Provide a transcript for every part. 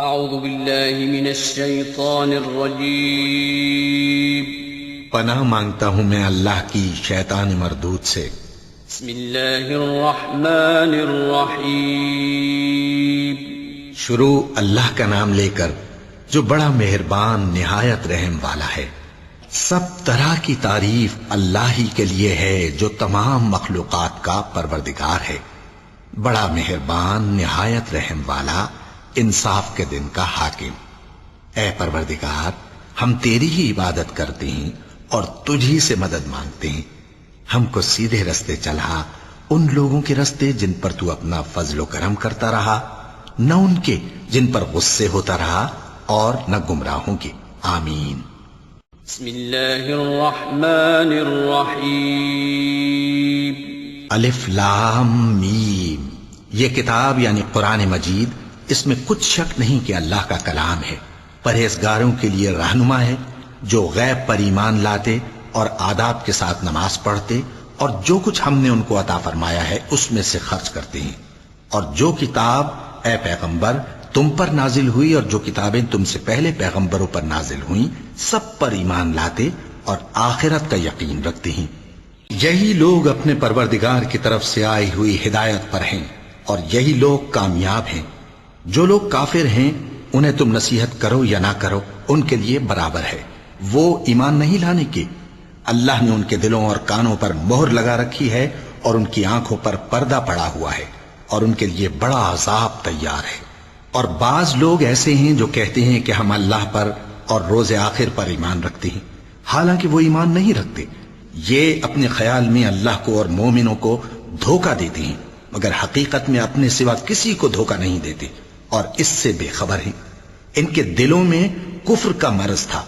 اعوذ باللہ من الشیطان الرجیم پناہ مانگتا ہوں میں اللہ کی شیطان مردود سے۔ بسم اللہ الرحمن الرحیم شروع اللہ کا نام لے کر جو بڑا مہربان نہایت رحم والا ہے۔ سب طرح کی تعریف اللہ ہی کے لیے ہے جو تمام مخلوقات کا پروردگار ہے، بڑا مہربان نہایت رحم والا، انصاف کے دن کا حاکم۔ اے پروردگار، ہم تیری ہی عبادت کرتے ہیں اور تجھی سے مدد مانگتے ہیں۔ ہم کو سیدھے رستے چلا، ان لوگوں کے رستے جن پر تو اپنا فضل و کرم کرتا رہا، نہ ان کے جن پر غصے ہوتا رہا، اور نہ گمراہوں کے۔ آمین۔ بسم اللہ الرحمن الرحیم الف لام میم۔ یہ کتاب یعنی قرآن مجید، اس میں کچھ شک نہیں کہ اللہ کا کلام ہے، پرہیزگاروں کے لیے رہنما ہے، جو غیب پر ایمان لاتے اور آداب کے ساتھ نماز پڑھتے اور جو کچھ ہم نے ان کو عطا فرمایا ہے اس میں سے خرچ کرتے ہیں، اور جو کتاب اے پیغمبر تم پر نازل ہوئی اور جو کتابیں تم سے پہلے پیغمبروں پر نازل ہوئیں سب پر ایمان لاتے اور آخرت کا یقین رکھتے ہیں۔ یہی لوگ اپنے پروردگار کی طرف سے آئی ہوئی ہدایت پر ہیں اور یہی لوگ کامیاب ہیں۔ جو لوگ کافر ہیں انہیں تم نصیحت کرو یا نہ کرو ان کے لیے برابر ہے، وہ ایمان نہیں لانے کے۔ اللہ نے ان کے دلوں اور کانوں پر مہر لگا رکھی ہے اور ان کی آنکھوں پر پردہ پڑا ہوا ہے، اور ان کے لیے بڑا عذاب تیار ہے۔ اور بعض لوگ ایسے ہیں جو کہتے ہیں کہ ہم اللہ پر اور روز آخر پر ایمان رکھتے ہیں، حالانکہ وہ ایمان نہیں رکھتے۔ یہ اپنے خیال میں اللہ کو اور مومنوں کو دھوکہ دیتے ہیں، مگر حقیقت میں اپنے سوا کسی کو دھوکہ نہیں دیتے اور اس سے بے خبر ہیں۔ ان کے دلوں میں کفر کا مرض تھا،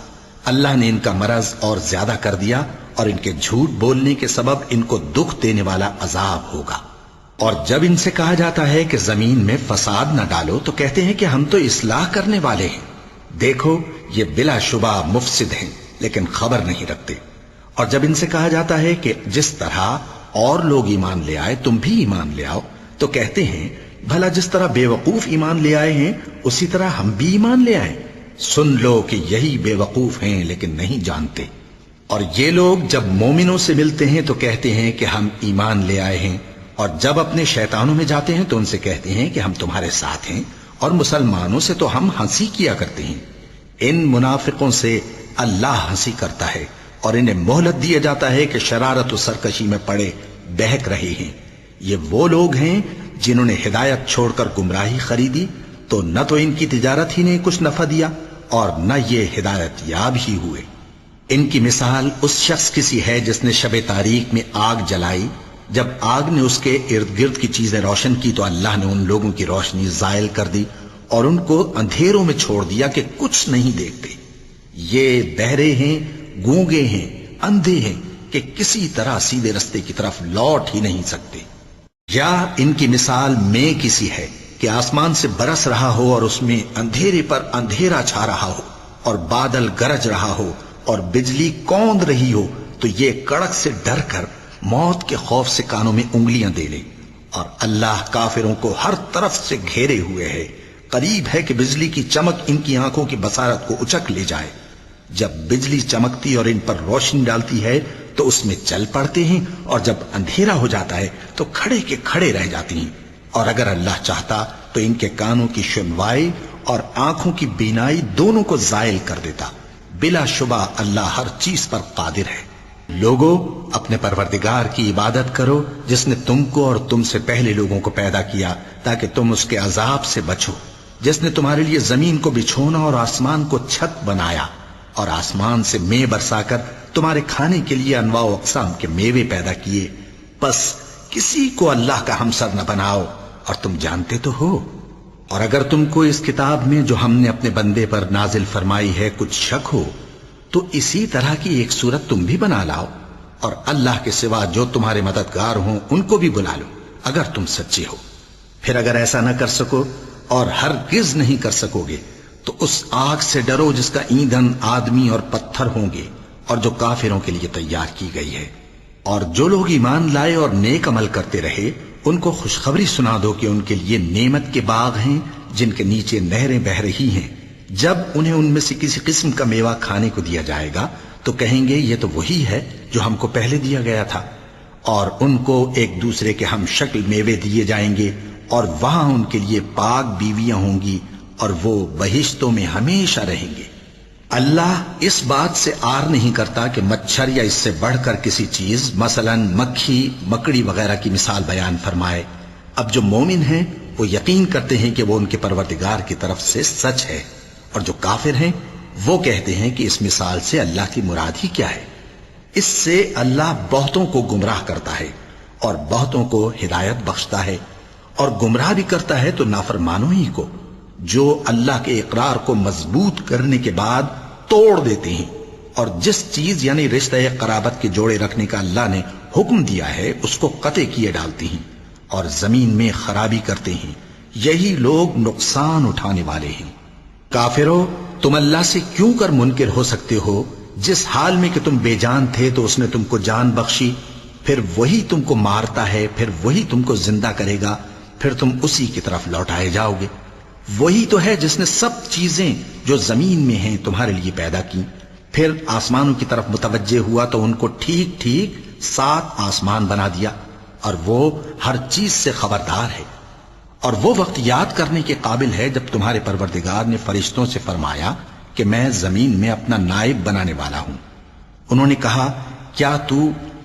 اللہ نے ان کا مرض اور زیادہ کر دیا، اور ان کے جھوٹ بولنے کے سبب ان کو دکھ دینے والا عذاب ہوگا۔ اور جب ان سے کہا جاتا ہے کہ زمین میں فساد نہ ڈالو تو کہتے ہیں کہ ہم تو اصلاح کرنے والے ہیں۔ دیکھو یہ بلا شبہ مفسد ہیں لیکن خبر نہیں رکھتے۔ اور جب ان سے کہا جاتا ہے کہ جس طرح اور لوگ ایمان لے آئے تم بھی ایمان لے آؤ تو کہتے ہیں بھلا جس طرح بے وقوف ایمان لے آئے ہیں اسی طرح ہم بھی ایمان لے آئیں۔ سن لو کہ یہی بے وقوف ہیں لیکن نہیں جانتے۔ اور یہ لوگ جب مومنوں سے ملتے ہیں تو کہتے ہیں کہ ہم ایمان لے آئے ہیں، اور جب اپنے شیطانوں میں جاتے ہیں تو ان سے کہتے ہیں کہ ہم تمہارے ساتھ ہیں، اور مسلمانوں سے تو ہم ہنسی کیا کرتے ہیں۔ ان منافقوں سے اللہ ہنسی کرتا ہے اور انہیں مہلت دیا جاتا ہے کہ شرارت و سرکشی میں پڑے بہک رہے ہیں۔ یہ وہ لوگ ہیں جنہوں نے ہدایت چھوڑ کر گمراہی خریدی، تو نہ تو ان کی تجارت ہی نے کچھ نفع دیا اور نہ یہ ہدایت یاب ہی ہوئے۔ ان کی مثال اس شخص کی سی ہے جس نے شب تاریک میں آگ جلائی، جب آگ نے اس کے ارد گرد کی چیزیں روشن کی تو اللہ نے ان لوگوں کی روشنی زائل کر دی اور ان کو اندھیروں میں چھوڑ دیا کہ کچھ نہیں دیکھتے۔ یہ بہرے ہیں، گونگے ہیں، اندھے ہیں کہ کسی طرح سیدھے رستے کی طرف لوٹ ہی نہیں سکتے۔ یا ان کی مثال میں کسی ہے کہ آسمان سے برس رہا ہو اور اس میں اندھیرے پر اندھیرا چھا رہا ہو اور بادل گرج رہا ہو اور بجلی کوند رہی ہو، تو یہ کڑک سے ڈر کر موت کے خوف سے کانوں میں انگلیاں دے لے۔ اور اللہ کافروں کو ہر طرف سے گھیرے ہوئے ہے، قریب ہے کہ بجلی کی چمک ان کی آنکھوں کی بصارت کو اچک لے جائے۔ جب بجلی چمکتی اور ان پر روشنی ڈالتی ہے تو اس میں چل پڑتے ہیں، اور جب اندھیرا ہو جاتا ہے تو کھڑے کے کھڑے رہ جاتی ہیں۔ اور اگر اللہ چاہتا تو ان کے کانوں کی سنوائی اور آنکھوں کی بینائی دونوں کو زائل کر دیتا۔ بلا شبہ اللہ ہر چیز پر قادر ہے۔ لوگوں، اپنے پروردگار کی عبادت کرو جس نے تم کو اور تم سے پہلے لوگوں کو پیدا کیا تاکہ تم اس کے عذاب سے بچو، جس نے تمہارے لیے زمین کو بچھونا اور آسمان کو چھت بنایا، اور آسمان سے مے برسا کر تمہارے کھانے کے لیے انواع و اقسام کے میوے پیدا کیے۔ پس کسی کو اللہ کا ہمسر نہ بناؤ، اور تم جانتے تو ہو۔ اور اگر تم کو اس کتاب میں جو ہم نے اپنے بندے پر نازل فرمائی ہے کچھ شک ہو تو اسی طرح کی ایک صورت تم بھی بنا لاؤ، اور اللہ کے سوا جو تمہارے مددگار ہوں ان کو بھی بلا لو اگر تم سچے ہو۔ پھر اگر ایسا نہ کر سکو اور ہرگز نہیں کر سکو گے تو اس آگ سے ڈرو جس کا ایندھن آدمی اور پتھر ہوں گے اور جو کافروں کے لیے تیار کی گئی ہے۔ اور جو لوگ ایمان لائے اور نیک عمل کرتے رہے ان کو خوشخبری سنا دو کہ ان کے لیے نعمت کے باغ ہیں جن کے نیچے نہریں بہ رہی ہیں، جب انہیں ان میں سے کسی قسم کا میوہ کھانے کو دیا جائے گا تو کہیں گے یہ تو وہی ہے جو ہم کو پہلے دیا گیا تھا، اور ان کو ایک دوسرے کے ہم شکل میوے دیے جائیں گے، اور وہاں ان کے لیے پاک بیویاں ہوں گی، اور وہ بہشتوں میں ہمیشہ رہیں گے۔ اللہ اس بات سے آر نہیں کرتا کہ مچھر یا اس سے بڑھ کر کسی چیز مثلا مکھی، مکڑی وغیرہ کی مثال بیان فرمائے۔ اب جو مومن ہیں وہ یقین کرتے ہیں کہ وہ ان کے پروردگار کی طرف سے سچ ہے، اور جو کافر ہیں وہ کہتے ہیں کہ اس مثال سے اللہ کی مراد ہی کیا ہے۔ اس سے اللہ بہتوں کو گمراہ کرتا ہے اور بہتوں کو ہدایت بخشتا ہے، اور گمراہ بھی کرتا ہے تو نافرمانوں ہی کو، جو اللہ کے اقرار کو مضبوط کرنے کے بعد توڑ دیتے ہیں، اور جس چیز یعنی رشتہ قرابت کے جوڑے رکھنے کا اللہ نے حکم دیا ہے اس کو قطع کیے ڈالتے ہیں اور زمین میں خرابی کرتے ہیں۔ یہی لوگ نقصان اٹھانے والے ہیں۔ کافرو، تم اللہ سے کیوں کر منکر ہو سکتے ہو؟ جس حال میں کہ تم بے جان تھے تو اس نے تم کو جان بخشی، پھر وہی تم کو مارتا ہے، پھر وہی تم کو زندہ کرے گا، پھر تم اسی کی طرف لوٹائے جاؤ گے۔ وہی تو ہے جس نے سب چیزیں جو زمین میں ہیں تمہارے لیے پیدا کی، پھر آسمانوں کی طرف متوجہ ہوا تو ان کو ٹھیک ٹھیک 7 آسمان بنا دیا، اور وہ ہر چیز سے خبردار ہے۔ اور وہ وقت یاد کرنے کے قابل ہے جب تمہارے پروردگار نے فرشتوں سے فرمایا کہ میں زمین میں اپنا نائب بنانے والا ہوں۔ انہوں نے کہا، کیا تو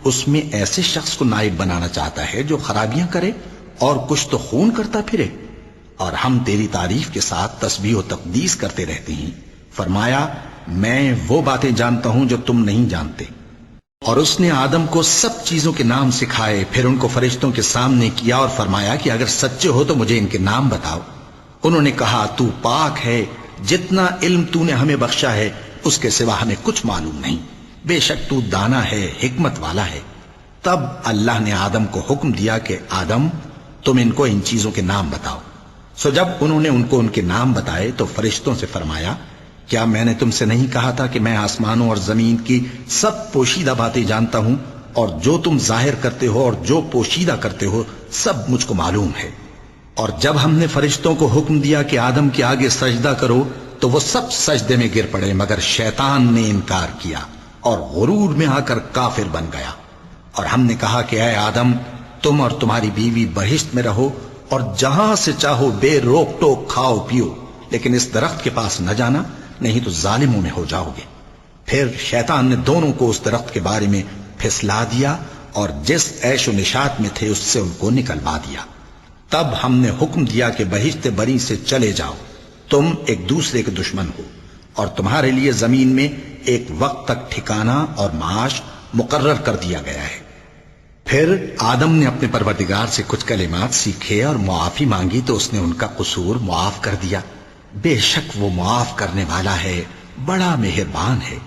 اس میں ایسے شخص کو نائب بنانا چاہتا ہے جو خرابیاں کرے اور کچھ تو خون کرتا پھرے؟ اور ہم تیری تعریف کے ساتھ تسبیح و تقدیس کرتے رہتے ہیں۔ فرمایا، میں وہ باتیں جانتا ہوں جو تم نہیں جانتے۔ اور اس نے آدم کو سب چیزوں کے نام سکھائے، پھر ان کو فرشتوں کے سامنے کیا اور فرمایا کہ اگر سچے ہو تو مجھے ان کے نام بتاؤ۔ انہوں نے کہا، تو پاک ہے، جتنا علم تو نے ہمیں بخشا ہے اس کے سوا ہمیں کچھ معلوم نہیں، بے شک تو دانا ہے، حکمت والا ہے۔ تب اللہ نے آدم کو حکم دیا کہ آدم، تم ان کو ان چیزوں کے نام بتاؤ۔ سو جب انہوں نے ان کو ان کے نام بتائے تو فرشتوں سے فرمایا، کیا میں نے تم سے نہیں کہا تھا کہ میں آسمانوں اور زمین کی سب پوشیدہ باتیں جانتا ہوں، اور جو تم ظاہر کرتے ہو اور جو پوشیدہ کرتے ہو سب مجھ کو معلوم ہے۔ اور جب ہم نے فرشتوں کو حکم دیا کہ آدم کے آگے سجدہ کرو تو وہ سب سجدے میں گر پڑے مگر شیطان نے انکار کیا اور غرور میں آ کر کافر بن گیا۔ اور ہم نے کہا کہ اے آدم، تم اور تمہاری بیوی بہشت میں رہو اور جہاں سے چاہو بے روک ٹوک کھاؤ پیو، لیکن اس درخت کے پاس نہ جانا، نہیں تو ظالموں میں ہو جاؤ گے۔ پھر شیطان نے دونوں کو اس درخت کے بارے میں پھسلا دیا اور جس عیش و نشاط میں تھے اس سے ان کو نکلوا دیا۔ تب ہم نے حکم دیا کہ بہشت بری سے چلے جاؤ، تم ایک دوسرے کے دشمن ہو، اور تمہارے لیے زمین میں ایک وقت تک ٹھکانہ اور معاش مقرر کر دیا گیا ہے۔ پھر آدم نے اپنے پروردگار سے کچھ کلمات سیکھے اور معافی مانگی تو اس نے ان کا قصور معاف کر دیا۔ بے شک وہ معاف کرنے والا ہے، بڑا مہربان ہے۔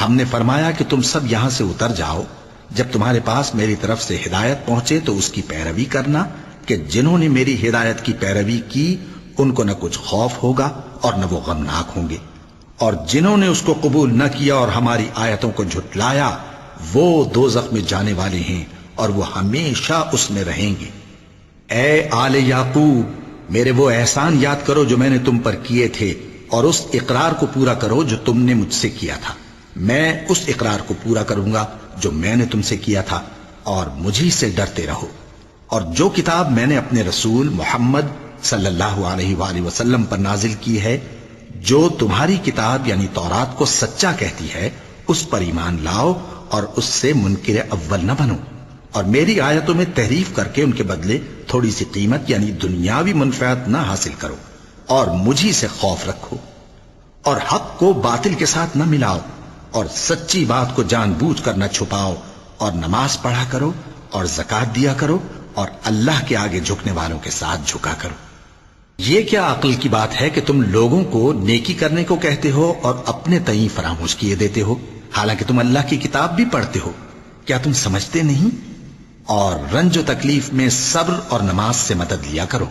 ہم نے فرمایا کہ تم سب یہاں سے اتر جاؤ، جب تمہارے پاس میری طرف سے ہدایت پہنچے تو اس کی پیروی کرنا کہ جنہوں نے میری ہدایت کی پیروی کی ان کو نہ کچھ خوف ہوگا اور نہ وہ غمناک ہوں گے، اور جنہوں نے اس کو قبول نہ کیا اور ہماری آیتوں کو جھٹلایا وہ دوزخ میں جانے والے ہیں اور وہ ہمیشہ اس میں رہیں گے۔ اے آل یعقوب، میرے وہ احسان یاد کرو جو میں نے تم پر کیے تھے، اور اس اقرار کو پورا کرو جو تم نے مجھ سے کیا تھا۔ میں اس اقرار کو پورا کروں گا جو میں نے تم سے کیا تھا، اور مجھی سے ڈرتے رہو۔ اور جو کتاب میں نے اپنے رسول محمد صلی اللہ علیہ وآلہ وسلم پر نازل کی ہے، جو تمہاری کتاب یعنی تورات کو سچا کہتی ہے، اس پر ایمان لاؤ اور اس سے منکر اول نہ بنو، اور میری آیتوں میں تحریف کر کے ان کے بدلے تھوڑی سی قیمت یعنی دنیاوی منفعت نہ حاصل کرو، اور مجھی سے خوف رکھو، اور حق کو باطل کے ساتھ نہ ملاؤ، اور سچی بات کو جان بوجھ کر نہ چھپاؤ، اور نماز پڑھا کرو اور زکوٰۃ دیا کرو، اور اللہ کے آگے جھکنے والوں کے ساتھ جھکا کرو۔ یہ کیا عقل کی بات ہے کہ تم لوگوں کو نیکی کرنے کو کہتے ہو اور اپنے تئیں فراموش کیے دیتے ہو، حالانکہ تم اللہ کی کتاب بھی پڑھتے ہو؟ کیا تم سمجھتے نہیں؟ اور رنج و تکلیف میں صبر اور نماز سے مدد لیا کرو،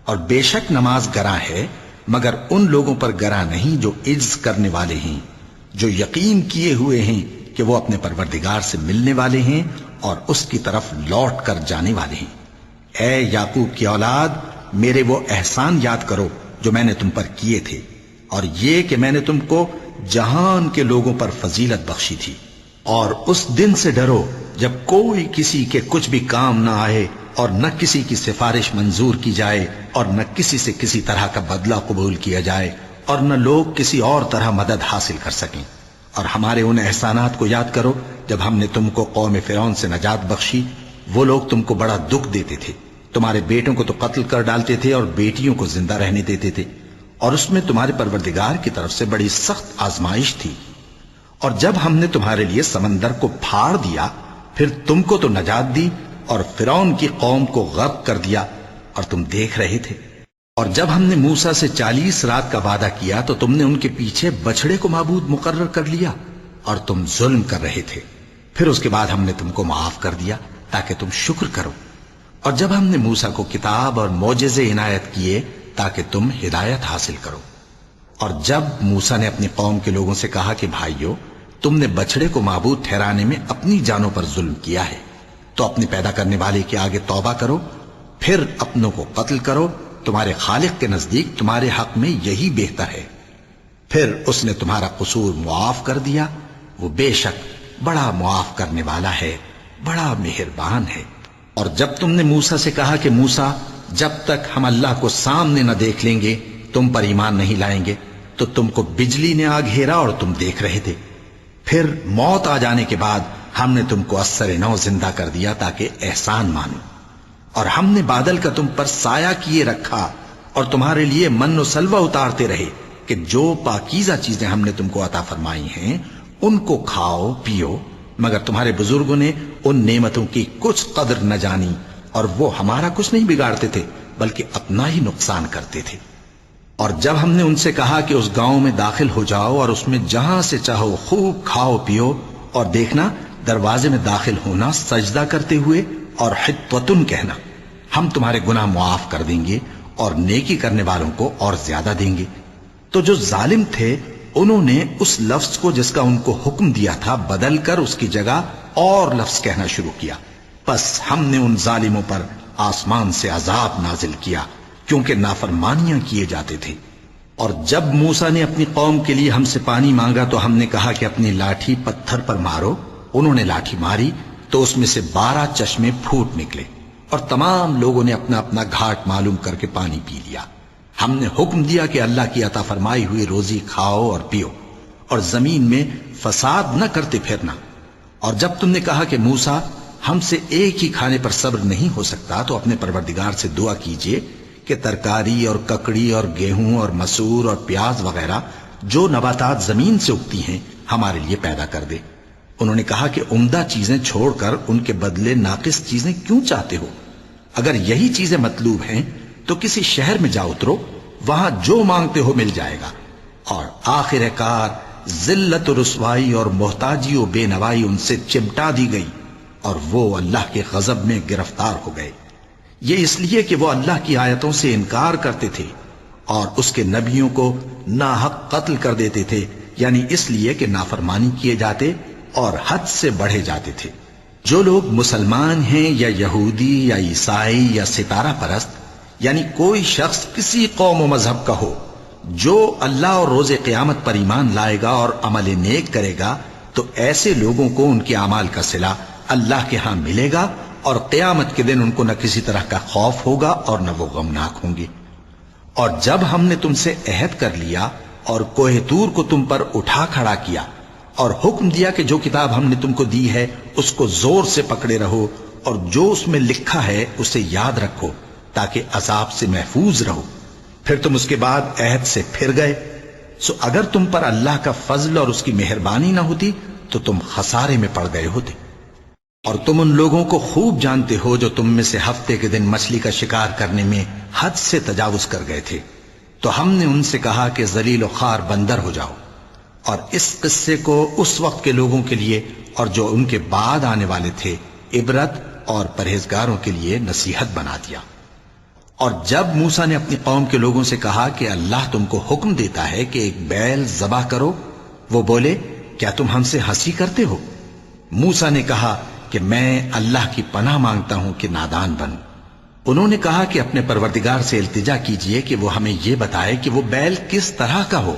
اور بے شک نماز گراں ہے مگر ان لوگوں پر گراں نہیں جو عجز کرنے والے ہیں، جو یقین کیے ہوئے ہیں کہ وہ اپنے پروردگار سے ملنے والے ہیں اور اس کی طرف لوٹ کر جانے والے ہیں۔ اے یعقوب کی اولاد، میرے وہ احسان یاد کرو جو میں نے تم پر کیے تھے، اور یہ کہ میں نے تم کو جہان کے لوگوں پر فضیلت بخشی تھی۔ اور اس دن سے ڈرو جب کوئی کسی کے کچھ بھی کام نہ آئے، اور نہ کسی کی سفارش منظور کی جائے، اور نہ کسی سے کسی طرح کا بدلہ قبول کیا جائے، اور نہ لوگ کسی اور طرح مدد حاصل کر سکیں۔ اور ہمارے ان احسانات کو یاد کرو جب ہم نے تم کو قوم فرعون سے نجات بخشی۔ وہ لوگ تم کو بڑا دکھ دیتے تھے، تمہارے بیٹوں کو تو قتل کر ڈالتے تھے اور بیٹیوں کو زندہ رہنے دیتے تھے، اور اس میں تمہارے پروردگار کی طرف سے بڑی سخت آزمائش تھی۔ اور جب ہم نے تمہارے لیے سمندر کو پھاڑ دیا، پھر تم کو تو نجات دی اور فرعون کی قوم کو غرق کر دیا، اور تم دیکھ رہے تھے۔ اور جب ہم نے موسیٰ سے 40 رات کا وعدہ کیا تو تم نے ان کے پیچھے بچڑے کو معبود مقرر کر لیا، اور تم ظلم کر رہے تھے۔ پھر اس کے بعد ہم نے تم کو معاف کر دیا تاکہ تم شکر کرو۔ اور جب ہم نے موسیٰ کو کتاب اور معجزے عنایت کیے تاکہ تم ہدایت حاصل کرو۔ اور جب موسیٰ نے اپنی قوم کے لوگوں سے کہا کہ بھائیو، تم نے بچڑے کو معبود ٹھہرانے میں اپنی جانوں پر ظلم کیا ہے، تو اپنے پیدا کرنے والے کے آگے توبہ کرو، پھر اپنوں کو قتل کرو، تمہارے خالق کے نزدیک تمہارے حق میں یہی بہتر ہے۔ پھر اس نے تمہارا قصور معاف کر دیا، وہ بے شک بڑا معاف کرنے والا ہے، بڑا مہربان ہے۔ اور جب تم نے موسیٰ سے کہا کہ موسیٰ، جب تک ہم اللہ کو سامنے نہ دیکھ لیں گے تم پر ایمان نہیں لائیں گے، تو تم کو بجلی نے آ گھیرا اور تم دیکھ رہے تھے۔ پھر موت آ جانے کے بعد ہم نے تم کو اثر نو زندہ کر دیا تاکہ احسان مانو۔ اور ہم نے بادل کا تم پر سایہ کیے رکھا اور تمہارے لیے من و سلوہ اتارتے رہے کہ جو پاکیزہ چیزیں ہم نے تم کو عطا فرمائی ہیں ان کو کھاؤ پیو، مگر تمہارے بزرگوں نے ان نعمتوں کی کچھ قدر نہ جانی، اور وہ ہمارا کچھ نہیں بگاڑتے تھے بلکہ اپنا ہی نقصان کرتے تھے۔ اور جب ہم نے ان سے کہا کہ اس گاؤں میں داخل ہو جاؤ اور اس میں جہاں سے چاہو خوب کھاؤ پیو، اور دیکھنا دروازے میں داخل ہونا سجدہ کرتے ہوئے اور حطوتن کہنا، ہم تمہارے گناہ معاف کر دیں گے اور نیکی کرنے والوں کو اور زیادہ دیں گے۔ تو جو ظالم تھے انہوں نے اس لفظ کو جس کا ان کو حکم دیا تھا بدل کر اس کی جگہ اور لفظ کہنا شروع کیا، پس ہم نے ان ظالموں پر آسمان سے عذاب نازل کیا کیونکہ نافرمانیاں کیے جاتے تھے۔ اور جب موسیٰ نے اپنی قوم کے لیے ہم سے پانی مانگا تو ہم نے کہا کہ اپنی لاٹھی پتھر پر مارو۔ انہوں نے لاٹھی ماری تو اس میں سے 12 چشمے پھوٹ نکلے، اور تمام لوگوں نے اپنا اپنا گھاٹ معلوم کر کے پانی پی لیا۔ ہم نے حکم دیا کہ اللہ کی عطا فرمائی ہوئی روزی کھاؤ اور پیو، اور زمین میں فساد نہ کرتے پھرنا۔ اور جب تم نے کہا کہ موسیٰ، ہم سے ایک ہی کھانے پر صبر نہیں ہو سکتا، تو اپنے پروردگار سے دعا کیجئے کہ ترکاری اور ککڑی اور گیہوں اور مسور اور پیاز وغیرہ جو نباتات زمین سے اگتی ہیں ہمارے لیے پیدا کر دے۔ انہوں نے کہا کہ عمدہ چیزیں چھوڑ کر ان کے بدلے ناقص چیزیں کیوں چاہتے ہو؟ اگر یہی چیزیں مطلوب ہیں تو کسی شہر میں جا اترو، وہاں جو مانگتے ہو مل جائے گا۔ اور آخر کار ذلت و رسوائی اور محتاجی و بے نوائی ان سے چمٹا دی گئی، اور وہ اللہ کے غضب میں گرفتار ہو گئے۔ یہ اس لیے کہ وہ اللہ کی آیتوں سے انکار کرتے تھے اور اس کے نبیوں کو ناحق قتل کر دیتے تھے، یعنی اس لیے کہ نافرمانی کیے جاتے اور حد سے بڑھے جاتے تھے۔ جو لوگ مسلمان ہیں یا یہودی یا عیسائی یا ستارہ پرست، یعنی کوئی شخص کسی قوم و مذہب کا ہو، جو اللہ اور روز قیامت پر ایمان لائے گا اور عمل نیک کرے گا، تو ایسے لوگوں کو ان کے اعمال کا صلہ اللہ کے ہاں ملے گا، اور قیامت کے دن ان کو نہ کسی طرح کا خوف ہوگا اور نہ وہ غمناک ہوں گے۔ اور جب ہم نے تم سے عہد کر لیا اور کوہ طور کو تم پر اٹھا کھڑا کیا اور حکم دیا کہ جو کتاب ہم نے تم کو دی ہے اس کو زور سے پکڑے رہو، اور جو اس میں لکھا ہے اسے یاد رکھو تاکہ عذاب سے محفوظ رہو، پھر تم اس کے بعد عہد سے پھر گئے، سو اگر تم پر اللہ کا فضل اور اس کی مہربانی نہ ہوتی تو تم خسارے میں پڑ گئے ہوتے۔ اور تم ان لوگوں کو خوب جانتے ہو جو تم میں سے ہفتے کے دن مچھلی کا شکار کرنے میں حد سے تجاوز کر گئے تھے، تو ہم نے ان سے کہا کہ ذلیل و خوار بندر ہو جاؤ، اور اس قصے کو اس وقت کے لوگوں کے لیے اور جو ان کے بعد آنے والے تھے عبرت اور پرہیزگاروں کے لیے نصیحت بنا دیا۔ اور جب موسیٰ نے اپنی قوم کے لوگوں سے کہا کہ اللہ تم کو حکم دیتا ہے کہ ایک بیل ذبح کرو، وہ بولے کیا تم ہم سے ہنسی کرتے ہو؟ موسیٰ نے کہا کہ میں اللہ کی پناہ مانگتا ہوں کہ نادان بنوں۔ انہوں نے کہا کہ اپنے پروردگار سے التجا کیجئے کہ وہ ہمیں یہ بتائے کہ وہ بیل کس طرح کا ہو۔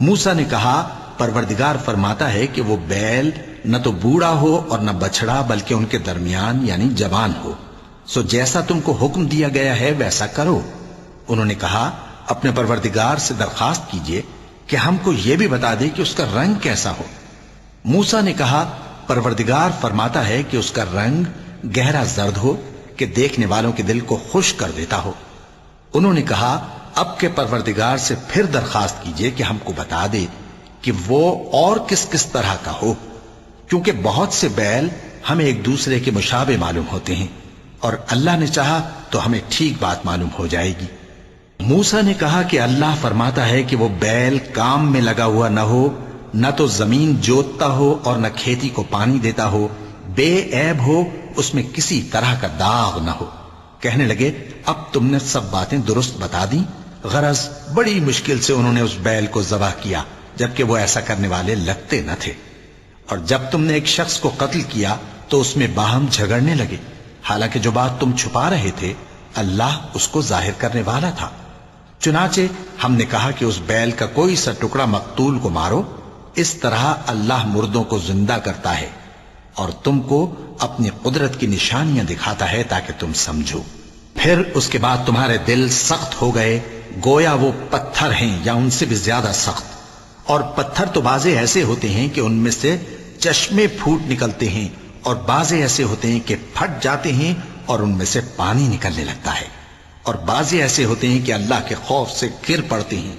موسیٰ نے کہا پروردگار فرماتا ہے کہ وہ بیل نہ تو بوڑھا ہو اور نہ بچڑا بلکہ ان کے درمیان یعنی جوان ہو، سو جیسا تم کو حکم دیا گیا ہے ویسا کرو۔ انہوں نے کہا اپنے پروردگار سے درخواست کیجئے کہ ہم کو یہ بھی بتا دے کہ اس کا رنگ کیسا ہو۔ موسیٰ نے کہا پروردگار فرماتا ہے کہ اس کا رنگ گہرا زرد ہو کہ دیکھنے والوں کے دل کو خوش کر دیتا ہو۔ انہوں نے کہا اب کے پروردگار سے پھر درخواست کیجئے کہ ہم کو بتا دے کہ وہ اور کس کس طرح کا ہو، کیونکہ بہت سے بیل ہمیں ایک دوسرے کے مشابہ معلوم ہوتے ہیں، اور اللہ نے چاہا تو ہمیں ٹھیک بات معلوم ہو جائے گی۔ موسیٰ نے کہا کہ اللہ فرماتا ہے کہ وہ بیل کام میں لگا ہوا نہ ہو، نہ تو زمین جوتتا ہو اور نہ کھیتی کو پانی دیتا ہو، بے عیب ہو، اس میں کسی طرح کا داغ نہ ہو۔ کہنے لگے اب تم نے سب باتیں درست بتا دیں۔ غرض بڑی مشکل سے انہوں نے اس بیل کو ذبح کیا، جبکہ وہ ایسا کرنے والے لگتے نہ تھے۔ اور جب تم نے ایک شخص کو قتل کیا تو اس میں باہم جھگڑنے لگے، حالانکہ جو بات تم چھپا رہے تھے اللہ اس کو ظاہر کرنے والا تھا۔ چنانچہ ہم نے کہا کہ اس بیل کا کوئی سا ٹکڑا مقتول کو مارو، اس طرح اللہ مردوں کو زندہ کرتا ہے اور تم کو اپنی قدرت کی نشانیاں دکھاتا ہے تاکہ تم سمجھو۔ پھر اس کے بعد تمہارے دل سخت ہو گئے گویا وہ پتھر ہیں یا ان سے بھی زیادہ سخت، اور پتھر تو بعضے ایسے ہوتے ہیں کہ ان میں سے چشمے پھوٹ نکلتے ہیں، اور بعضے ایسے ہوتے ہیں کہ پھٹ جاتے ہیں اور ان میں سے پانی نکلنے لگتا ہے، اور بعضے ایسے ہوتے ہیں کہ اللہ کے خوف سے گر پڑتے ہیں،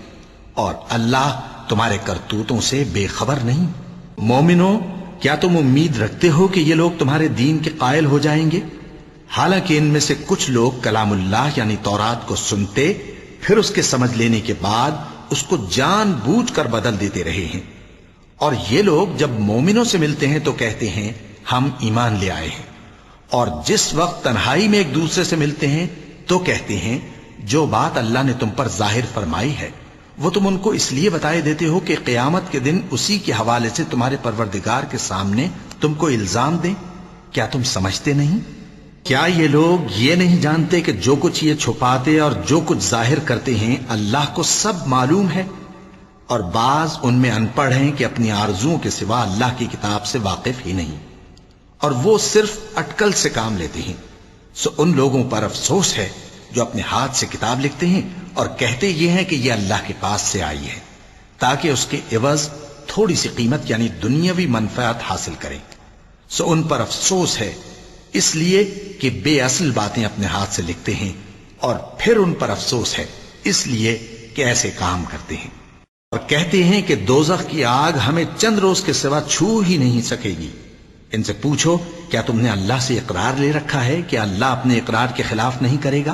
اور اللہ تمہارے کرتوتوں سے بے خبر نہیں۔ مومنو، کیا تم امید رکھتے ہو کہ یہ لوگ تمہارے دین کے قائل ہو جائیں گے؟ حالانکہ ان میں سے کچھ لوگ کلام اللہ یعنی تورات کو سنتے پھر اس کے سمجھ لینے کے بعد اس کو جان بوجھ کر بدل دیتے رہے ہیں، اور یہ لوگ جب مومنوں سے ملتے ہیں تو کہتے ہیں ہم ایمان لے آئے ہیں، اور جس وقت تنہائی میں ایک دوسرے سے ملتے ہیں تو کہتے ہیں جو بات اللہ نے تم پر ظاہر فرمائی ہے وہ تم ان کو اس لیے بتائے دیتے ہو کہ قیامت کے دن اسی کے حوالے سے تمہارے پروردگار کے سامنے تم کو الزام دیں۔ کیا تم سمجھتے نہیں؟ کیا یہ لوگ یہ نہیں جانتے کہ جو کچھ یہ چھپاتے اور جو کچھ ظاہر کرتے ہیں اللہ کو سب معلوم ہے؟ اور بعض ان میں ان پڑھ ہیں کہ اپنی آرزوؤں کے سوا اللہ کی کتاب سے واقف ہی نہیں، اور وہ صرف اٹکل سے کام لیتے ہیں۔ سو ان لوگوں پر افسوس ہے جو اپنے ہاتھ سے کتاب لکھتے ہیں اور کہتے یہ ہیں کہ یہ اللہ کے پاس سے آئی ہے تاکہ اس کے عوض تھوڑی سی قیمت یعنی دنیاوی منفعت حاصل کریں۔ سو ان پر افسوس ہے اس لیے کہ بے اصل باتیں اپنے ہاتھ سے لکھتے ہیں، اور پھر ان پر افسوس ہے اس لیے کہ ایسے کام کرتے ہیں، اور کہتے ہیں کہ دوزخ کی آگ ہمیں چند روز کے سوا چھو ہی نہیں سکے گی۔ ان سے پوچھو کیا تم نے اللہ سے اقرار لے رکھا ہے کہ اللہ اپنے اقرار کے خلاف نہیں کرے گا،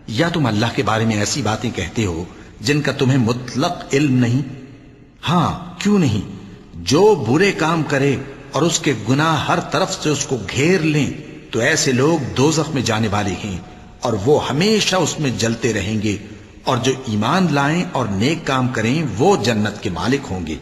یا تم اللہ کے بارے میں ایسی باتیں کہتے ہو جن کا تمہیں مطلق علم نہیں؟ ہاں کیوں نہیں، جو برے کام کرے اور اس کے گناہ ہر طرف سے اس کو گھیر لیں تو ایسے لوگ دوزخ میں جانے والے ہیں اور وہ ہمیشہ اس میں جلتے رہیں گے، اور جو ایمان لائیں اور نیک کام کریں وہ جنت کے مالک ہوں گے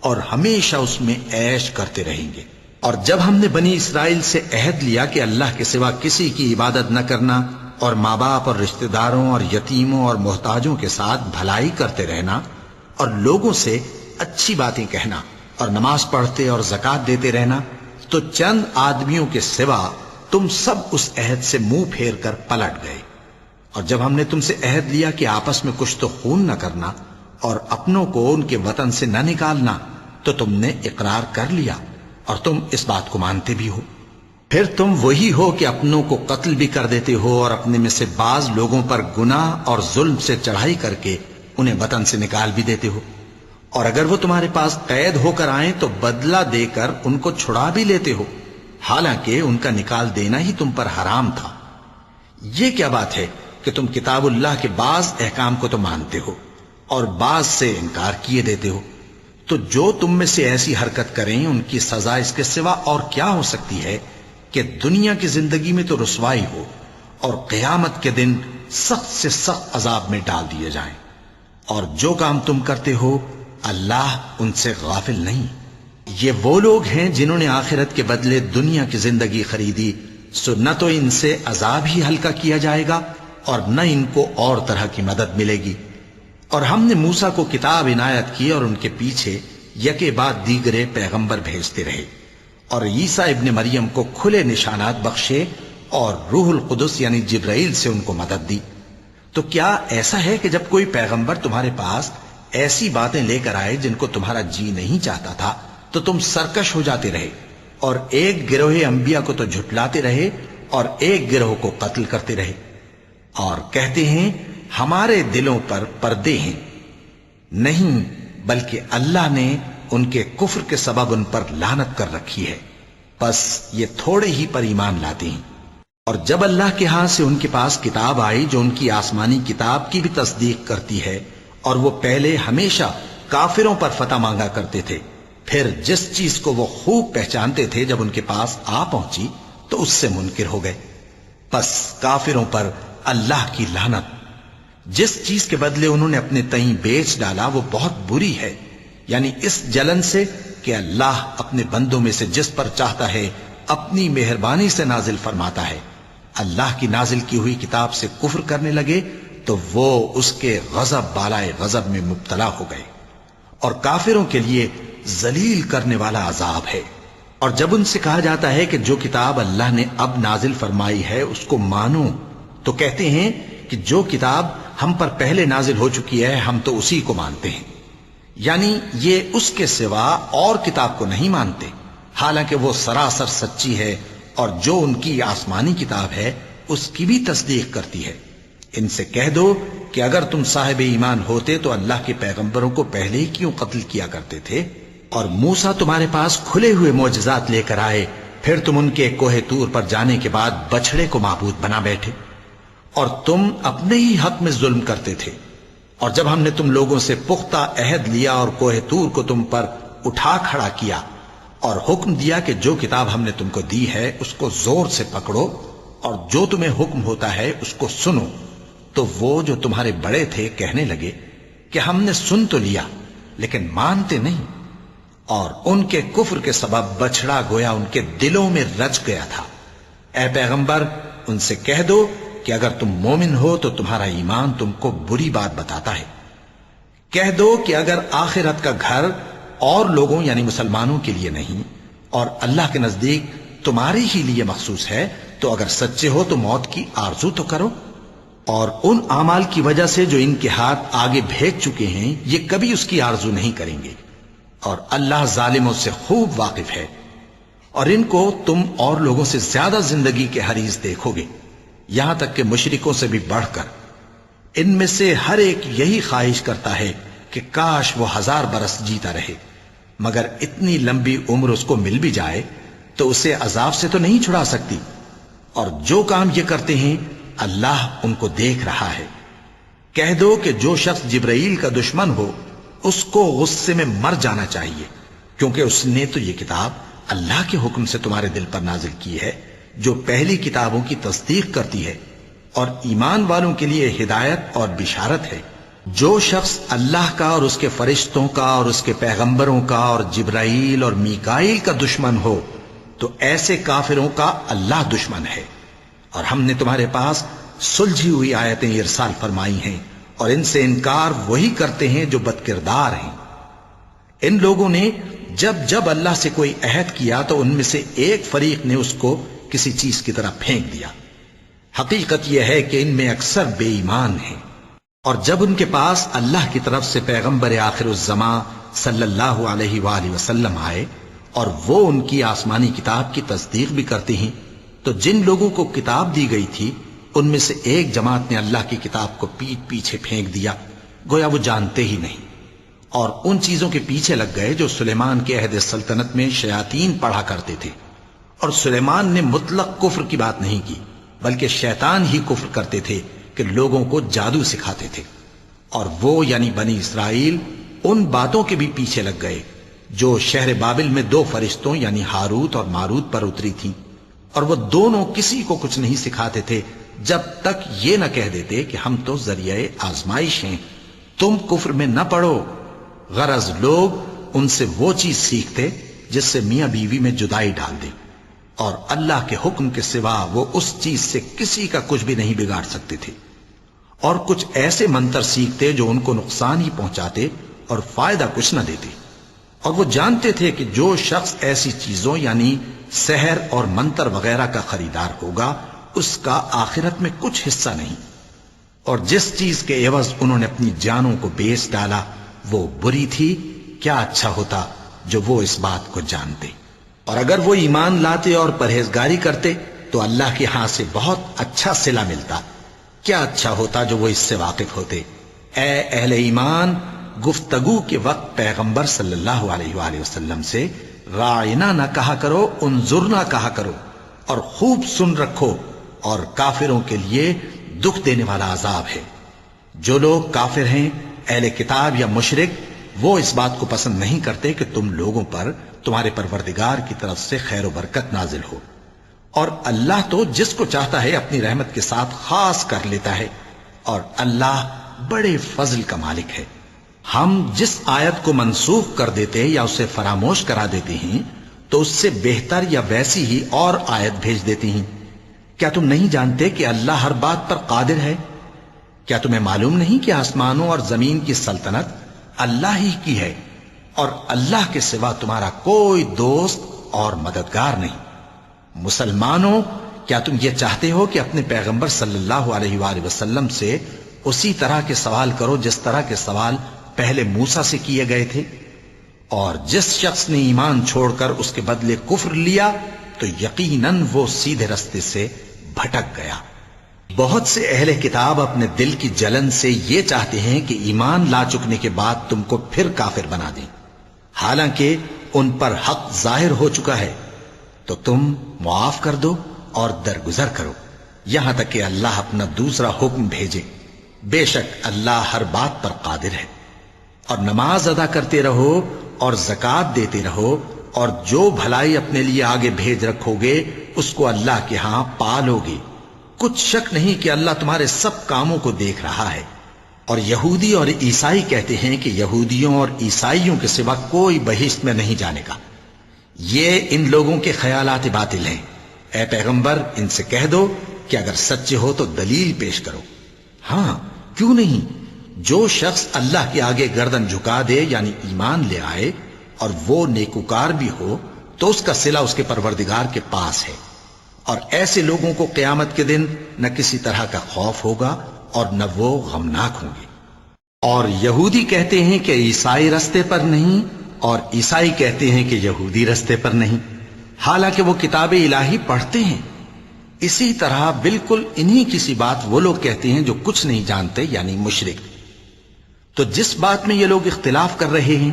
اور ہمیشہ اس میں عیش کرتے رہیں گے۔ اور جب ہم نے بنی اسرائیل سے عہد لیا کہ اللہ کے سوا کسی کی عبادت نہ کرنا اور ماں باپ اور رشتہ داروں اور یتیموں اور محتاجوں کے ساتھ بھلائی کرتے رہنا اور لوگوں سے اچھی باتیں کہنا اور نماز پڑھتے اور زکوٰۃ دیتے رہنا، تو چند آدمیوں کے سوا تم سب اس عہد سے منہ پھیر کر پلٹ گئے۔ اور جب ہم نے تم سے عہد لیا کہ آپس میں کچھ تو خون نہ کرنا اور اپنوں کو ان کے وطن سے نہ نکالنا، تو تم نے اقرار کر لیا اور تم اس بات کو مانتے بھی ہو۔ پھر تم وہی ہو کہ اپنوں کو قتل بھی کر دیتے ہو اور اپنے میں سے بعض لوگوں پر گناہ اور ظلم سے چڑھائی کر کے انہیں وطن سے نکال بھی دیتے ہو، اور اگر وہ تمہارے پاس قید ہو کر آئیں تو بدلہ دے کر ان کو چھڑا بھی لیتے ہو، حالانکہ ان کا نکال دینا ہی تم پر حرام تھا۔ یہ کیا بات ہے کہ تم کتاب اللہ کے بعض احکام کو تو مانتے ہو اور بعض سے انکار کیے دیتے ہو؟ تو جو تم میں سے ایسی حرکت کریں ان کی سزا اس کے سوا اور کیا ہو سکتی ہے کہ دنیا کی زندگی میں تو رسوائی ہو اور قیامت کے دن سخت سے سخت عذاب میں ڈال دیے جائیں۔ اور جو کام تم کرتے ہو اللہ ان سے غافل نہیں۔ یہ وہ لوگ ہیں جنہوں نے آخرت کے بدلے دنیا کی زندگی خریدی، سو نہ تو ان سے عذاب ہی ہلکا کیا جائے گا اور نہ ان کو اور طرح کی مدد ملے گی۔ اور ہم نے موسیٰ کو کتاب عنایت کی اور ان کے پیچھے یکے بعد دیگرے پیغمبر بھیجتے رہے، اور عیسیٰ ابن مریم کو کھلے نشانات بخشے اور روح القدس یعنی جبرائیل سے ان کو مدد دی۔ تو کیا ایسا ہے کہ جب کوئی پیغمبر تمہارے پاس ایسی باتیں لے کر آئے جن کو تمہارا جی نہیں چاہتا تھا تو تم سرکش ہو جاتے رہے، اور ایک گروہ انبیاء کو تو جھٹلاتے رہے اور ایک گروہ کو قتل کرتے رہے، اور کہتے ہیں ہمارے دلوں پر پردے ہیں؟ نہیں، بلکہ اللہ نے ان کے کفر کے سبب ان پر لعنت کر رکھی ہے، بس یہ تھوڑے ہی پر ایمان لاتے ہیں۔ اور جب اللہ کے ہاں سے ان کے پاس کتاب آئی جو ان کی آسمانی کتاب کی بھی تصدیق کرتی ہے، اور وہ پہلے ہمیشہ کافروں پر فتح مانگا کرتے تھے، پھر جس چیز کو وہ خوب پہچانتے تھے جب ان کے پاس آ پہنچی تو اس سے منکر ہو گئے، بس کافروں پر اللہ کی لعنت۔ جس چیز کے بدلے انہوں نے اپنے تئیں بیچ ڈالا وہ بہت بری ہے، یعنی اس جلن سے کہ اللہ اپنے بندوں میں سے جس پر چاہتا ہے اپنی مہربانی سے نازل فرماتا ہے۔ اللہ کی نازل کی ہوئی کتاب سے کفر کرنے لگے تو وہ اس کے غضب بالائے غضب میں مبتلا ہو گئے، اور کافروں کے لیے ذلیل کرنے والا عذاب ہے۔ اور جب ان سے کہا جاتا ہے کہ جو کتاب اللہ نے اب نازل فرمائی ہے اس کو مانو، تو کہتے ہیں کہ جو کتاب ہم پر پہلے نازل ہو چکی ہے ہم تو اسی کو مانتے ہیں، یعنی یہ اس کے سوا اور کتاب کو نہیں مانتے، حالانکہ وہ سراسر سچی ہے، اور جو ان کی آسمانی کتاب ہے اس کی بھی تصدیق کرتی ہے۔ ان سے کہہ دو کہ اگر تم صاحب ایمان ہوتے تو اللہ کے پیغمبروں کو پہلے ہی کیوں قتل کیا کرتے تھے؟ اور موسیٰ تمہارے پاس کھلے ہوئے معجزات لے کر آئے، پھر تم ان کے کوہ طور پر جانے کے بعد بچڑے کو معبود بنا بیٹھے، اور تم اپنے ہی حق میں ظلم کرتے تھے۔ اور جب ہم نے تم لوگوں سے پختہ عہد لیا اور کوہ طور کو تم پر اٹھا کھڑا کیا اور حکم دیا کہ جو کتاب ہم نے تم کو دی ہے اس کو زور سے پکڑو اور جو تمہیں حکم ہوتا ہے اس کو سنو، تو وہ جو تمہارے بڑے تھے کہنے لگے کہ ہم نے سن تو لیا لیکن مانتے نہیں، اور ان کے کفر کے سبب بچڑا گویا ان کے دلوں میں رچ گیا تھا۔ اے پیغمبر ان سے کہہ دو کہ اگر تم مومن ہو تو تمہارا ایمان تم کو بری بات بتاتا ہے۔ کہہ دو کہ اگر آخرت کا گھر اور لوگوں یعنی مسلمانوں کے لیے نہیں اور اللہ کے نزدیک تمہارے ہی لیے مخصوص ہے تو اگر سچے ہو تو موت کی آرزو تو کرو، اور ان اعمال کی وجہ سے جو ان کے ہاتھ آگے بھیج چکے ہیں یہ کبھی اس کی آرزو نہیں کریں گے، اور اللہ ظالموں سے خوب واقف ہے۔ اور ان کو تم اور لوگوں سے زیادہ زندگی کے حریص دیکھو گے، یہاں تک کہ مشرکوں سے بھی بڑھ کر۔ ان میں سے ہر ایک یہی خواہش کرتا ہے کہ کاش وہ 1000 برس جیتا رہے، مگر اتنی لمبی عمر اس کو مل بھی جائے تو اسے عذاب سے تو نہیں چھڑا سکتی، اور جو کام یہ کرتے ہیں اللہ ان کو دیکھ رہا ہے۔ کہہ دو کہ جو شخص جبرائیل کا دشمن ہو اس کو غصے میں مر جانا چاہیے، کیونکہ اس نے تو یہ کتاب اللہ کے حکم سے تمہارے دل پر نازل کی ہے جو پہلی کتابوں کی تصدیق کرتی ہے، اور ایمان والوں کے لیے ہدایت اور بشارت ہے۔ جو شخص اللہ کا اور اس کے فرشتوں کا اور اس کے پیغمبروں کا اور جبرائیل اور میکائیل کا دشمن ہو تو ایسے کافروں کا اللہ دشمن ہے۔ اور ہم نے تمہارے پاس سلجھی ہوئی آیتیں ارسال فرمائی ہیں، اور ان سے انکار وہی کرتے ہیں جو بد کردار ہیں۔ ان لوگوں نے جب جب اللہ سے کوئی عہد کیا تو ان میں سے ایک فریق نے اس کو کسی چیز کی طرح پھینک دیا۔ حقیقت یہ ہے کہ ان میں اکثر بے ایمان ہیں۔ اور جب ان کے پاس اللہ کی طرف سے پیغمبر آخر الزماں صلی اللہ علیہ وآلہ وسلم آئے اور وہ ان کی آسمانی کتاب کی تصدیق بھی کرتے ہیں، تو جن لوگوں کو کتاب دی گئی تھی ان میں سے ایک جماعت نے اللہ کی کتاب کو پیٹ پیچھے پھینک دیا، گویا وہ جانتے ہی نہیں، اور ان چیزوں کے پیچھے لگ گئے جو سلیمان کے عہد سلطنت میں شیاطین پڑھا کرتے تھے۔ اور سلیمان نے مطلق کفر کی بات نہیں کی، بلکہ شیطان ہی کفر کرتے تھے کہ لوگوں کو جادو سکھاتے تھے، اور وہ یعنی بنی اسرائیل ان باتوں کے بھی پیچھے لگ گئے جو شہر بابل میں 2 فرشتوں یعنی ہاروت اور ماروت پر اتری تھیں، اور وہ دونوں کسی کو کچھ نہیں سکھاتے تھے جب تک یہ نہ کہہ دیتے کہ ہم تو ذریعہ آزمائش ہیں، تم کفر میں نہ پڑو۔ غرض لوگ ان سے وہ چیز سیکھتے جس سے میاں بیوی میں جدائی ڈال دے، اور اللہ کے حکم کے سوا وہ اس چیز سے کسی کا کچھ بھی نہیں بگاڑ سکتے تھے، اور کچھ ایسے منتر سیکھتے جو ان کو نقصان ہی پہنچاتے اور فائدہ کچھ نہ دیتے، اور وہ جانتے تھے کہ جو شخص ایسی چیزوں یعنی سحر اور منتر وغیرہ کا خریدار ہوگا اس کا آخرت میں کچھ حصہ نہیں، اور جس چیز کے عوض انہوں نے اپنی جانوں کو بیچ ڈالا وہ بری تھی، کیا اچھا ہوتا جو وہ اس بات کو جانتے، اور اگر وہ ایمان لاتے اور پرہیزگاری کرتے تو اللہ کے ہاں سے بہت اچھا صلہ ملتا، کیا اچھا ہوتا جو وہ اس سے واقف ہوتے۔ اے اہل ایمان، گفتگو کے وقت پیغمبر صلی اللہ علیہ وآلہ وسلم سے راعنا نہ کہا کرو، انظرنا کہا کرو، اور خوب سن رکھو، اور کافروں کے لیے دکھ دینے والا عذاب ہے۔ جو لوگ کافر ہیں، اہل کتاب یا مشرک، وہ اس بات کو پسند نہیں کرتے کہ تم لوگوں پر تمہارے پروردگار کی طرف سے خیر و برکت نازل ہو، اور اللہ تو جس کو چاہتا ہے اپنی رحمت کے ساتھ خاص کر لیتا ہے، اور اللہ بڑے فضل کا مالک ہے۔ ہم جس آیت کو منسوخ کر دیتے یا اسے فراموش کرا دیتے ہیں تو اس سے بہتر یا ویسی ہی اور آیت بھیج دیتی ہیں۔ کیا تم نہیں جانتے کہ اللہ ہر بات پر قادر ہے؟ کیا تمہیں معلوم نہیں کہ آسمانوں اور زمین کی سلطنت اللہ ہی کی ہے، اور اللہ کے سوا تمہارا کوئی دوست اور مددگار نہیں؟ مسلمانوں، کیا تم یہ چاہتے ہو کہ اپنے پیغمبر صلی اللہ علیہ وآلہ وسلم سے اسی طرح کے سوال کرو جس طرح کے سوال پہلے موسیٰ سے کیے گئے تھے؟ اور جس شخص نے ایمان چھوڑ کر اس کے بدلے کفر لیا تو یقیناً وہ سیدھے رستے سے بھٹک گیا۔ بہت سے اہل کتاب اپنے دل کی جلن سے یہ چاہتے ہیں کہ ایمان لا چکنے کے بعد تم کو پھر کافر بنا دیں، حالانکہ ان پر حق ظاہر ہو چکا ہے، تو تم معاف کر دو اور درگزر کرو یہاں تک کہ اللہ اپنا دوسرا حکم بھیجے۔ بے شک اللہ ہر بات پر قادر ہے۔ اور نماز ادا کرتے رہو اور زکوٰۃ دیتے رہو، اور جو بھلائی اپنے لیے آگے بھیج رکھو گے اس کو اللہ کے ہاں پالو گے۔ کچھ شک نہیں کہ اللہ تمہارے سب کاموں کو دیکھ رہا ہے۔ اور یہودی اور عیسائی کہتے ہیں کہ یہودیوں اور عیسائیوں کے سوا کوئی بہشت میں نہیں جانے گا۔ یہ ان لوگوں کے خیالات باطل ہیں۔ اے پیغمبر، ان سے کہہ دو کہ اگر سچے ہو تو دلیل پیش کرو۔ ہاں، کیوں نہیں؟ جو شخص اللہ کے آگے گردن جھکا دے یعنی ایمان لے آئے اور وہ نیکوکار بھی ہو تو اس کا صلہ اس کے پروردگار کے پاس ہے، اور ایسے لوگوں کو قیامت کے دن نہ کسی طرح کا خوف ہوگا اور نہ وہ غمناک ہوں گے۔ اور یہودی کہتے ہیں کہ عیسائی رستے پر نہیں، اور عیسائی کہتے ہیں کہ یہودی رستے پر نہیں، حالانکہ وہ کتاب الہی پڑھتے ہیں۔ اسی طرح بالکل انہی کسی بات وہ لوگ کہتے ہیں جو کچھ نہیں جانتے یعنی مشرک۔ تو جس بات میں یہ لوگ اختلاف کر رہے ہیں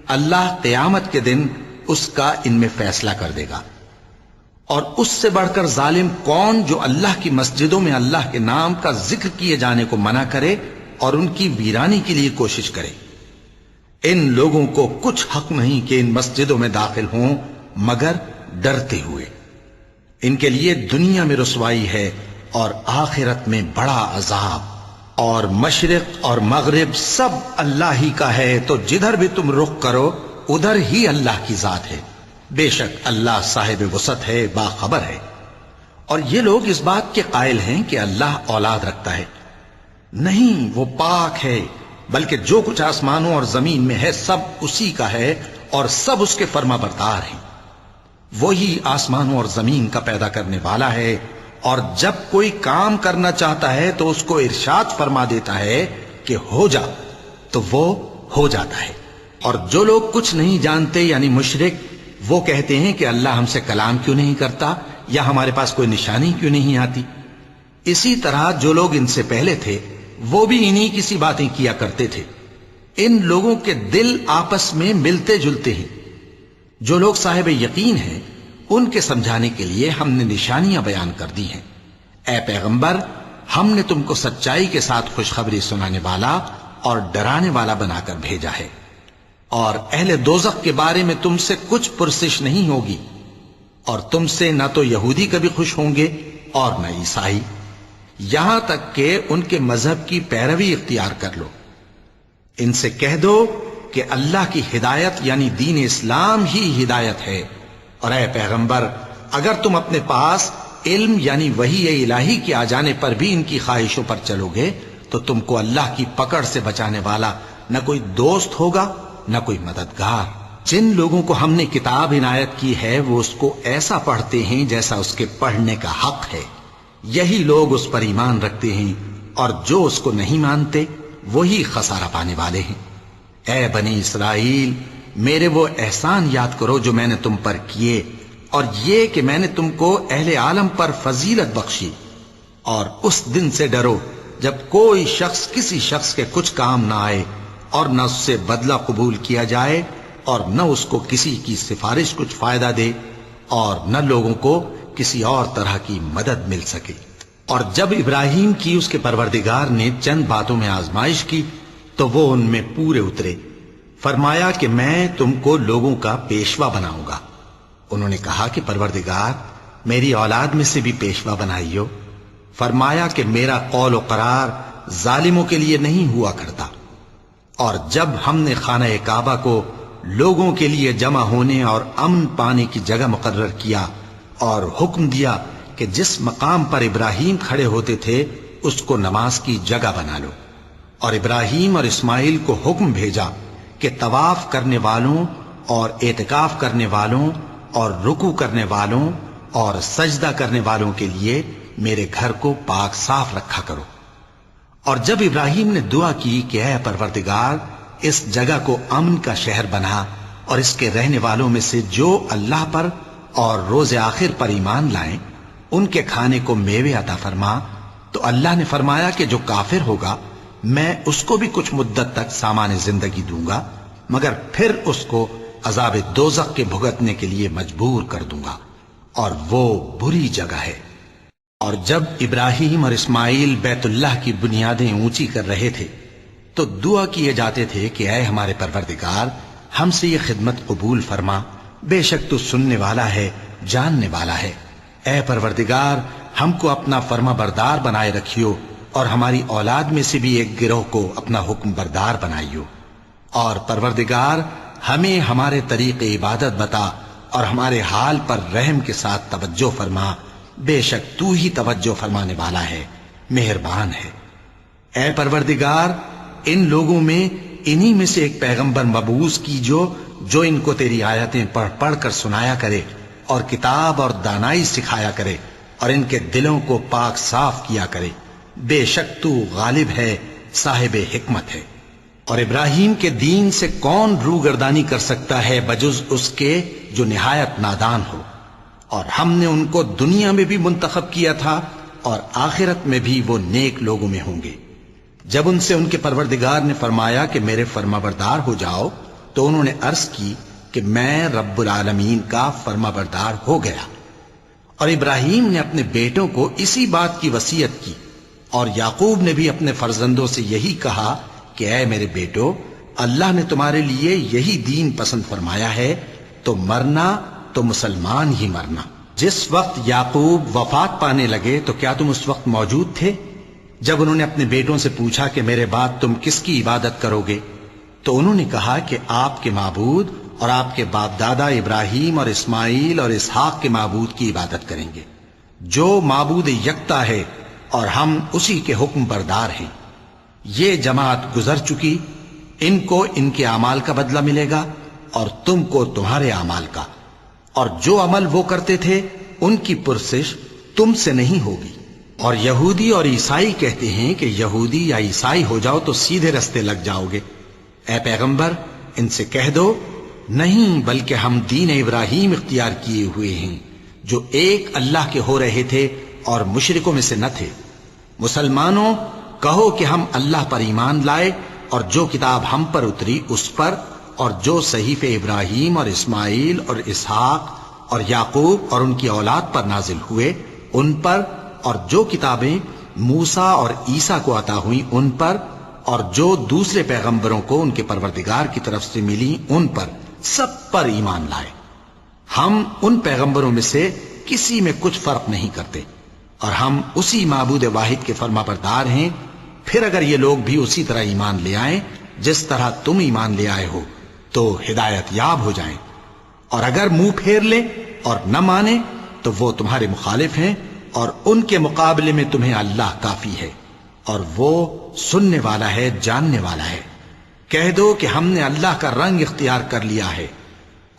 اللہ قیامت کے دن اس کا ان میں فیصلہ کر دے گا۔ اور اس سے بڑھ کر ظالم کون جو اللہ کی مسجدوں میں اللہ کے نام کا ذکر کیے جانے کو منع کرے اور ان کی ویرانی کے لیے کوشش کرے۔ ان لوگوں کو کچھ حق نہیں کہ ان مسجدوں میں داخل ہوں مگر ڈرتے ہوئے۔ ان کے لیے دنیا میں رسوائی ہے اور آخرت میں بڑا عذاب۔ اور مشرق اور مغرب سب اللہ ہی کا ہے، تو جدھر بھی تم رخ کرو ادھر ہی اللہ کی ذات ہے۔ بے شک اللہ صاحب وسعت ہے، باخبر ہے۔ اور یہ لوگ اس بات کے قائل ہیں کہ اللہ اولاد رکھتا ہے۔ نہیں، وہ پاک ہے، بلکہ جو کچھ آسمانوں اور زمین میں ہے سب اسی کا ہے، اور سب اس کے فرما بردار ہیں۔ وہی آسمانوں اور زمین کا پیدا کرنے والا ہے، اور جب کوئی کام کرنا چاہتا ہے تو اس کو ارشاد فرما دیتا ہے کہ ہو جا، تو وہ ہو جاتا ہے۔ اور جو لوگ کچھ نہیں جانتے یعنی مشرک، وہ کہتے ہیں کہ اللہ ہم سے کلام کیوں نہیں کرتا، یا ہمارے پاس کوئی نشانی کیوں نہیں آتی۔ اسی طرح جو لوگ ان سے پہلے تھے وہ بھی انہی کسی باتیں کیا کرتے تھے۔ ان لوگوں کے دل آپس میں ملتے جلتے ہیں۔ جو لوگ صاحب یقین ہیں ان کے سمجھانے کے لیے ہم نے نشانیاں بیان کر دی ہیں۔ اے پیغمبر، ہم نے تم کو سچائی کے ساتھ خوشخبری سنانے والا اور ڈرانے والا بنا کر بھیجا ہے، اور اہل دوزخ کے بارے میں تم سے کچھ پرسش نہیں ہوگی، اور تم سے نہ تو یہودی کبھی خوش ہوں گے اور نہ عیسائی، یہاں تک کہ ان کے مذہب کی پیروی اختیار کر لو۔ ان سے کہہ دو کہ اللہ کی ہدایت یعنی دین اسلام ہی ہدایت ہے، اور اے پیغمبر اگر تم اپنے پاس علم یعنی وحی الہی کے آ جانے پر بھی ان کی خواہشوں پر چلو گے تو تم کو اللہ کی پکڑ سے بچانے والا نہ کوئی دوست ہوگا نہ کوئی مددگار۔ جن لوگوں کو ہم نے کتاب عنایت کی ہے وہ اس کو ایسا پڑھتے ہیں جیسا اس کے پڑھنے کا حق ہے، یہی لوگ اس پر ایمان رکھتے ہیں، اور جو اس کو نہیں مانتے وہی خسارہ پانے والے ہیں۔ اے بنی اسرائیل، میرے وہ احسان یاد کرو جو میں نے تم پر کیے، اور یہ کہ میں نے تم کو اہل عالم پر فضیلت بخشی، اور اس دن سے ڈرو جب کوئی شخص کسی شخص کے کچھ کام نہ آئے اور نہ اس سے بدلہ قبول کیا جائے اور نہ اس کو کسی کی سفارش کچھ فائدہ دے اور نہ لوگوں کو کسی اور طرح کی مدد مل سکے۔ اور جب ابراہیم کی اس کے پروردگار نے چند باتوں میں آزمائش کی تو وہ ان میں پورے اترے۔ فرمایا کہ میں تم کو لوگوں کا پیشوا بناؤں گا۔ انہوں نے کہا کہ پروردگار میری اولاد میں سے بھی پیشوا بنائیو۔ فرمایا کہ میرا قول و قرار ظالموں کے لیے نہیں ہوا کرتا۔ اور جب ہم نے خانہ کعبہ کو لوگوں کے لیے جمع ہونے اور امن پانے کی جگہ مقرر کیا اور حکم دیا کہ جس مقام پر ابراہیم کھڑے ہوتے تھے اس کو نماز کی جگہ بنا لو، اور ابراہیم اور اسماعیل کو حکم بھیجا کہ طواف کرنے والوں اور اعتکاف کرنے والوں اور رکوع کرنے والوں اور سجدہ کرنے والوں کے لیے میرے گھر کو پاک صاف رکھا کرو۔ اور جب ابراہیم نے دعا کی کہ اے پروردگار اس جگہ کو امن کا شہر بنا اور اس کے رہنے والوں میں سے جو اللہ پر اور روز آخر پر ایمان لائیں ان کے کھانے کو میوے عطا فرما، تو اللہ نے فرمایا کہ جو کافر ہوگا میں اس کو بھی کچھ مدت تک سامان زندگی دوں گا، مگر پھر اس کو عذاب دوزخ کے بھگتنے کے لیے مجبور کر دوں گا، اور وہ بری جگہ ہے۔ اور جب ابراہیم اور اسماعیل بیت اللہ کی بنیادیں اونچی کر رہے تھے تو دعا کیے جاتے تھے کہ اے ہمارے پروردگار ہم سے یہ خدمت قبول فرما، بے شک تو سننے والا ہے جاننے والا ہے۔ اے پروردگار ہم کو اپنا فرما بردار بنائے رکھیو، اور ہماری اولاد میں سے بھی ایک گروہ کو اپنا حکم بردار بنائیو، اور پروردگار ہمیں ہمارے طریق عبادت بتا اور ہمارے حال پر رحم کے ساتھ توجہ فرما، بے شک تو ہی توجہ فرمانے والا ہے، مہربان ہے۔ اے پروردگار ان لوگوں میں انہی میں سے ایک پیغمبر مبعوث کی جو ان کو تیری آیتیں پڑھ پڑھ کر سنایا کرے اور کتاب اور دانائی سکھایا کرے اور ان کے دلوں کو پاک صاف کیا کرے، بے شک تو غالب ہے صاحب حکمت ہے۔ اور ابراہیم کے دین سے کون روگردانی کر سکتا ہے بجز اس کے جو نہایت نادان ہو، اور ہم نے ان کو دنیا میں بھی منتخب کیا تھا اور آخرت میں بھی وہ نیک لوگوں میں ہوں گے۔ جب ان سے ان کے پروردگار نے فرمایا کہ میرے فرما بردار ہو جاؤ تو انہوں نے عرض کی کہ میں رب العالمین کا فرما بردار ہو گیا۔ اور ابراہیم نے اپنے بیٹوں کو اسی بات کی وصیت کی، اور یعقوب نے بھی اپنے فرزندوں سے یہی کہا کہ اے میرے بیٹو، اللہ نے تمہارے لیے یہی دین پسند فرمایا ہے، تو مرنا تو مسلمان ہی مرنا۔ جس وقت یعقوب وفات پانے لگے تو کیا تم اس وقت موجود تھے جب انہوں نے اپنے بیٹوں سے پوچھا کہ میرے بعد تم کس کی عبادت کرو گے؟ تو انہوں نے کہا کہ آپ کے معبود اور آپ کے باپ دادا ابراہیم اور اسماعیل اور اسحاق کے معبود کی عبادت کریں گے، جو معبود یکتا ہے اور ہم اسی کے حکم بردار ہیں۔ یہ جماعت گزر چکی، ان کو ان کے اعمال کا بدلہ ملے گا اور تم کو تمہارے اعمال کا، اور جو عمل وہ کرتے تھے ان کی پرسش تم سے نہیں ہوگی۔ اور یہودی اور عیسائی کہتے ہیں کہ یہودی یا عیسائی ہو جاؤ تو سیدھے رستے لگ جاؤ گے۔ اے پیغمبر ان سے کہہ دو نہیں، بلکہ ہم دین ابراہیم اختیار کیے ہوئے ہیں جو ایک اللہ کے ہو رہے تھے اور مشرکوں میں سے نہ تھے۔ مسلمانوں کہو کہ ہم اللہ پر ایمان لائے اور جو کتاب ہم پر اتری اس پر، اور جو صحیفے ابراہیم اور اسماعیل اور اسحاق اور یعقوب اور ان کی اولاد پر نازل ہوئے ان پر، اور جو کتابیں موسیٰ اور عیسیٰ کو عطا ہوئیں ان پر، اور جو دوسرے پیغمبروں کو ان کے پروردگار کی طرف سے ملی ان پر، سب پر ایمان لائے۔ ہم ان پیغمبروں میں سے کسی میں کچھ فرق نہیں کرتے، اور ہم اسی معبود واحد کے فرما بردار ہیں۔ پھر اگر یہ لوگ بھی اسی طرح ایمان لے آئیں جس طرح تم ایمان لے آئے ہو تو ہدایت یاب ہو جائیں، اور اگر منہ پھیر لیں اور نہ مانے تو وہ تمہارے مخالف ہیں، اور ان کے مقابلے میں تمہیں اللہ کافی ہے، اور وہ سننے والا ہے، جاننے والا ہے۔ کہہ دو کہ ہم نے اللہ کا رنگ اختیار کر لیا ہے،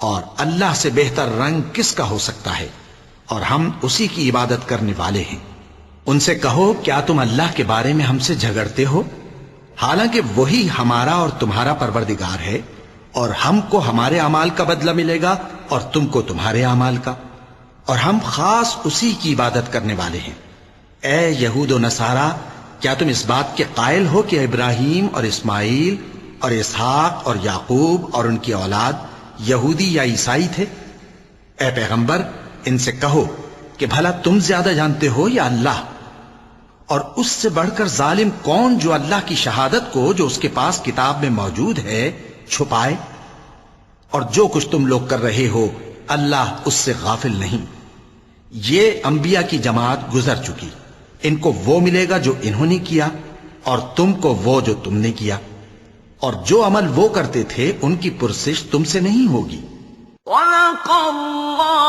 اور اللہ سے بہتر رنگ کس کا ہو سکتا ہے، اور ہم اسی کی عبادت کرنے والے ہیں۔ ان سے کہو کیا تم اللہ کے بارے میں ہم سے جھگڑتے ہو، حالانکہ وہی ہمارا اور تمہارا پروردگار ہے، اور ہم کو ہمارے اعمال کا بدلہ ملے گا اور تم کو تمہارے اعمال کا، اور ہم خاص اسی کی عبادت کرنے والے ہیں۔ اے یہود و نصارا، کیا تم اس بات کے قائل ہو کہ ابراہیم اور اسماعیل اور اسحاق اور یعقوب اور ان کی اولاد یہودی یا عیسائی تھے؟ اے پیغمبر، ان سے کہو کہ بھلا تم زیادہ جانتے ہو یا اللہ؟ اور اس سے بڑھ کر ظالم کون جو اللہ کی شہادت کو جو اس کے پاس کتاب میں موجود ہے چھپائے؟ اور جو کچھ تم لوگ کر رہے ہو اللہ اس سے غافل نہیں۔ یہ انبیاء کی جماعت گزر چکی، ان کو وہ ملے گا جو انہوں نے کیا، اور تم کو وہ جو تم نے کیا، اور جو عمل وہ کرتے تھے ان کی پرسش تم سے نہیں ہوگی۔ وَلَقَ اللَّهُ